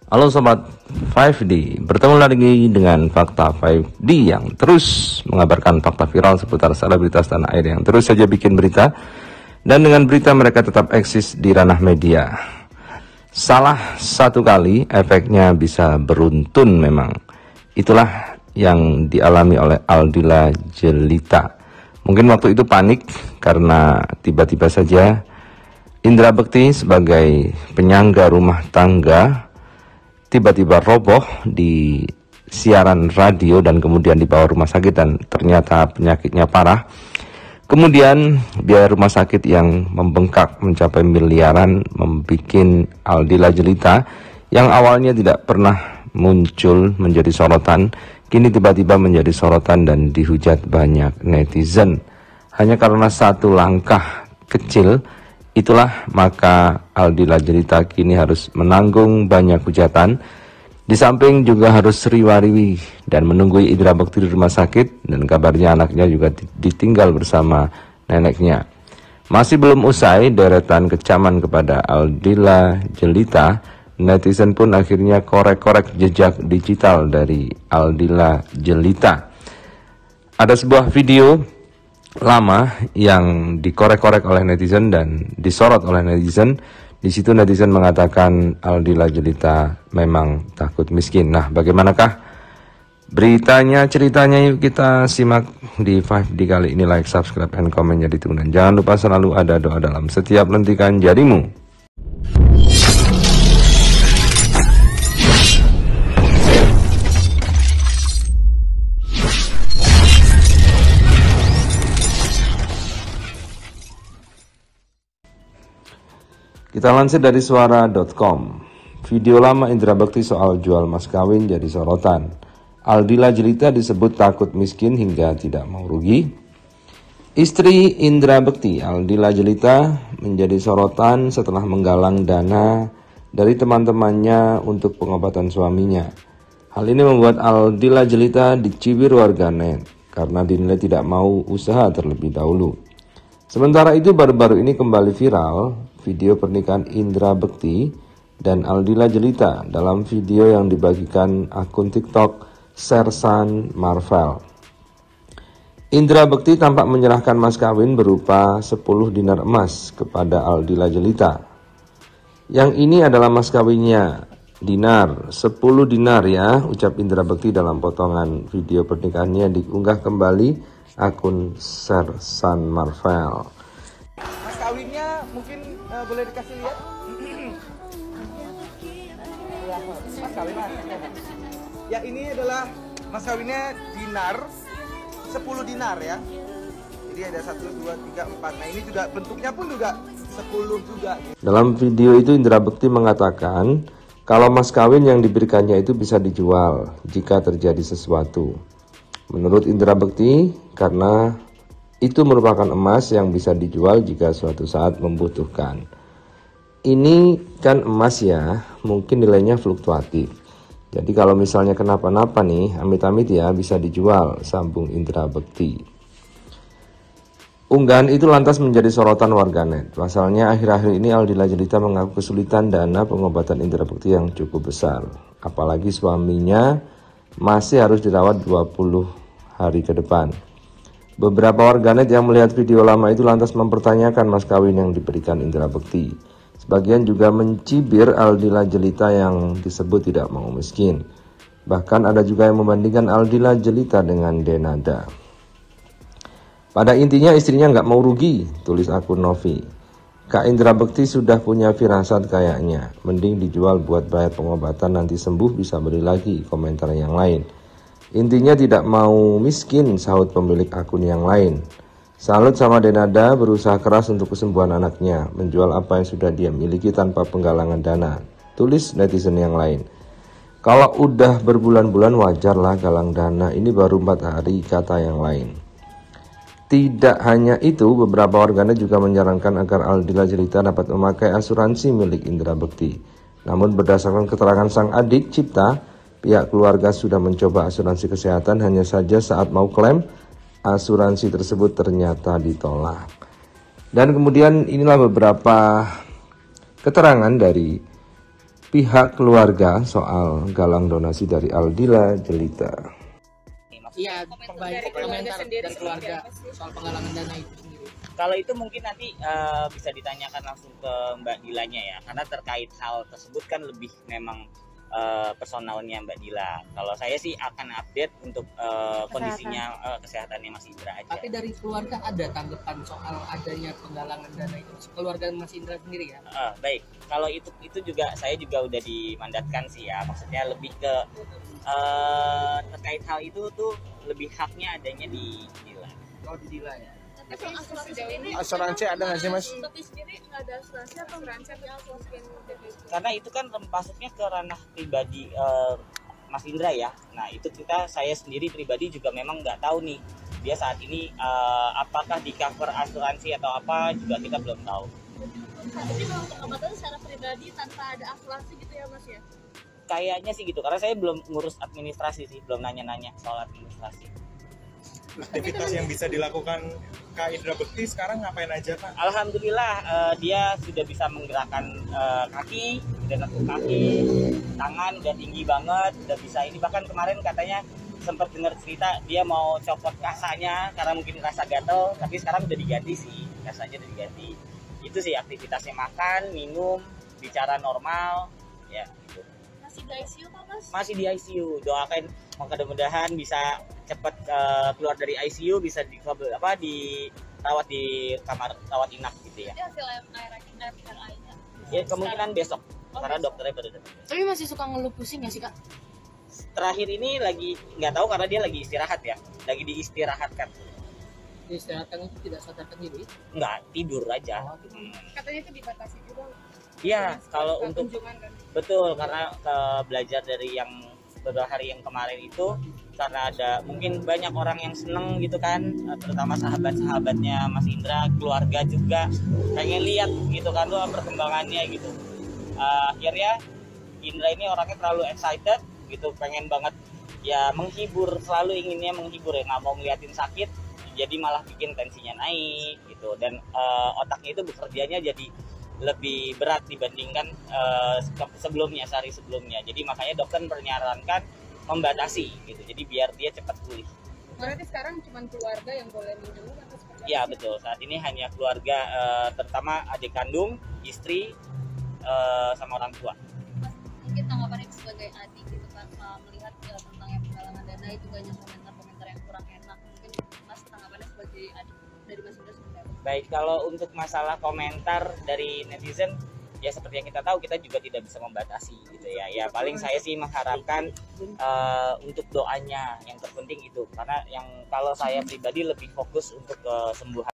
Halo Sobat 5D, bertemu lagi dengan Fakta 5D yang terus mengabarkan fakta viral seputar selebritas tanah air yang terus saja bikin berita. Dan dengan berita mereka tetap eksis di ranah media. Salah satu kali efeknya bisa beruntun memang. Itulah yang dialami oleh Aldila Jelita. Mungkin waktu itu panik karena tiba-tiba saja Indra Bekti sebagai penyangga rumah tangga tiba-tiba roboh di siaran radio dan kemudian dibawa rumah sakit dan ternyata penyakitnya parah. Kemudian biaya rumah sakit yang membengkak mencapai miliaran membuat Aldila Jelita yang awalnya tidak pernah muncul menjadi sorotan, kini tiba-tiba menjadi sorotan dan dihujat banyak netizen. Hanya karena satu langkah kecil itulah maka Aldila Jelita kini harus menanggung banyak hujatan. Di samping juga harus riwariwi dan menunggu Indra Bekti di rumah sakit, dan kabarnya anaknya juga ditinggal bersama neneknya. Masih belum usai deretan kecaman kepada Aldila Jelita, netizen pun akhirnya korek-korek jejak digital dari Aldila Jelita. Ada sebuah video lama yang dikorek-korek oleh netizen dan disorot oleh netizen. Di situ netizen mengatakan Aldila Jelita memang takut miskin. Nah, bagaimanakah beritanya, ceritanya? Yuk kita simak di 5D kali ini. Like, subscribe, and comment jadi tunggu. Dan jangan lupa selalu ada doa dalam setiap lentikan jarimu. Kita lansir dari suara.com. Video lama Indra Bekti soal jual mas kawin jadi sorotan. Aldila Jelita disebut takut miskin hingga tidak mau rugi. Istri Indra Bekti, Aldila Jelita, menjadi sorotan setelah menggalang dana dari teman-temannya untuk pengobatan suaminya. Hal ini membuat Aldila Jelita dicibir warganet karena dinilai tidak mau usaha terlebih dahulu. Sementara itu baru-baru ini kembali viral video pernikahan Indra Bekti dan Aldila Jelita dalam video yang dibagikan akun TikTok Sersan Marvel. Indra Bekti tampak menyerahkan mas kawin berupa 10 dinar emas kepada Aldila Jelita. Yang ini adalah mas kawinnya, dinar, 10 dinar ya, ucap Indra Bekti dalam potongan video pernikahannya yang diunggah kembali akun Sersan Marvel. Mas kawinnya mungkin boleh dikasih lihat? Mas kawin mas. Ya, ini adalah mas kawinnya dinar, 10 dinar ya. Jadi ada 1, 2, 3, 4. Nah ini juga bentuknya pun juga 10 juga. Dalam video itu Indra Bekti mengatakan kalau mas kawin yang diberikannya itu bisa dijual jika terjadi sesuatu. Menurut Indra Bekti, karena itu merupakan emas yang bisa dijual jika suatu saat membutuhkan. Ini kan emas ya, mungkin nilainya fluktuatif. Jadi kalau misalnya kenapa-napa nih, amit-amit ya bisa dijual, sambung Indra Bekti. Unggahan itu lantas menjadi sorotan warganet. Pasalnya akhir-akhir ini Aldila Jelita mengaku kesulitan dana pengobatan Indra Bekti yang cukup besar. Apalagi suaminya masih harus dirawat 20 hari ke depan. Beberapa warganet yang melihat video lama itu lantas mempertanyakan mas kawin yang diberikan Indra Bekti. Sebagian juga mencibir Aldila Jelita yang disebut tidak mau miskin. Bahkan ada juga yang membandingkan Aldila Jelita dengan Denada. Pada intinya istrinya nggak mau rugi, tulis akun Novi. Kak Indra Bekti sudah punya firasat kayaknya, mending dijual buat bayar pengobatan, nanti sembuh bisa beli lagi, komentar yang lain. Intinya tidak mau miskin, sahut pemilik akun yang lain. Salut sama Denada berusaha keras untuk kesembuhan anaknya, menjual apa yang sudah dia miliki tanpa penggalangan dana, tulis netizen yang lain. Kalau udah berbulan-bulan wajarlah galang dana, ini baru 4 hari, kata yang lain. Tidak hanya itu, beberapa warganet juga menyarankan agar Aldila Jelita dapat memakai asuransi milik Indra Bekti. Namun berdasarkan keterangan sang adik Cipta, pihak keluarga sudah mencoba asuransi kesehatan, hanya saja saat mau klaim, asuransi tersebut ternyata ditolak. Dan kemudian inilah beberapa keterangan dari pihak keluarga soal galang donasi dari Aldila Jelita. Iya, komentar dari keluarga soal penggalangan dana itu sendiri. Kalau itu mungkin nanti bisa ditanyakan langsung ke Mbak Dilanya ya, karena terkait hal tersebut kan lebih memang personalnya Mbak Dila. Kalau saya sih akan update untuk kondisinya kesehatannya Mas Indra aja. Tapi dari keluarga ada tanggapan soal adanya penggalangan dana itu, keluarga Mas Indra sendiri ya? Baik, kalau itu juga saya juga udah dimandatkan sih ya, maksudnya lebih ke terkait hal itu tuh lebih haknya adanya di Dila. Oh, di Dila ya. Tapi sejauh ini Asuransi ada nggak sih Mas? tapi sendiri nggak ada asuransi atau masukin Karena itu kan masuknya ke ranah pribadi Mas Indra ya. Nah itu saya sendiri pribadi juga memang nggak tahu nih dia saat ini apakah di cover asuransi atau apa juga kita belum tahu. Jadi memang pengobatannya secara pribadi tanpa ada asuransi gitu ya Mas ya? Kayaknya sih gitu, karena saya belum ngurus administrasi sih, belum nanya-nanya soal administrasi. Aktivitas yang bisa dilakukan Kak Indra Bekti sekarang ngapain aja Kak? Alhamdulillah dia sudah bisa menggerakkan kaki, udah nekuk kaki, tangan udah tinggi banget, udah bisa ini. Bahkan kemarin katanya sempat dengar cerita dia mau copot kasanya karena mungkin rasa gatel, tapi sekarang udah diganti sih, kasanya udah diganti. Itu sih aktivitasnya, makan, minum, bicara normal, ya gitu. Masih di ICU Pak Mas? Masih di ICU, doakan mudah-mudahan bisa cepat keluar dari ICU, bisa dirawat di kamar rawat inap gitu ya. Jadi hasil MRI-nya? Ya kemungkinan besok, karena dokternya baru datang. Tapi masih suka ngeluh pusing nggak sih Kak? Terakhir ini lagi nggak tahu karena dia lagi istirahat ya, lagi diistirahatkan. Diistirahatkan itu tidak sadarkan diri? Nggak, tidur aja. Katanya itu dibatasi juga. Iya, kalau untuk kunjungan kan? betul, karena belajar dari yang beberapa hari yang kemarin itu, karena ada mungkin banyak orang yang seneng gitu kan, terutama sahabat-sahabatnya Mas Indra, keluarga juga pengen lihat gitu kan tuh perkembangannya gitu. Akhirnya Indra ini orangnya terlalu excited gitu, pengen banget ya menghibur, selalu inginnya menghibur ya, nggak mau ngeliatin sakit, jadi malah bikin tensinya naik gitu, dan otaknya itu bekerjanya jadi lebih berat dibandingkan sebelumnya, sehari sebelumnya. Jadi makanya dokter menyarankan membatasi gitu, jadi biar dia cepat pulih. Berarti sekarang cuma keluarga yang boleh menjenguk atau seperti apa? Iya betul, saat ini hanya keluarga, terutama adik kandung, istri, sama orang tua. Mungkin tanggapannya sebagai adik gitu kan, melihat tentang yang penggalangan dana itu banyak komentar-komentar yang kurang enak. Mungkin Mas tanggapannya sebagai adik dari Mas Indra seperti apa? Baik, kalau untuk masalah komentar dari netizen, ya seperti yang kita tahu, kita juga tidak bisa membatasi gitu ya. Ya paling saya sih mengharapkan untuk doanya yang terpenting itu, karena yang kalau saya pribadi lebih fokus untuk kesembuhan.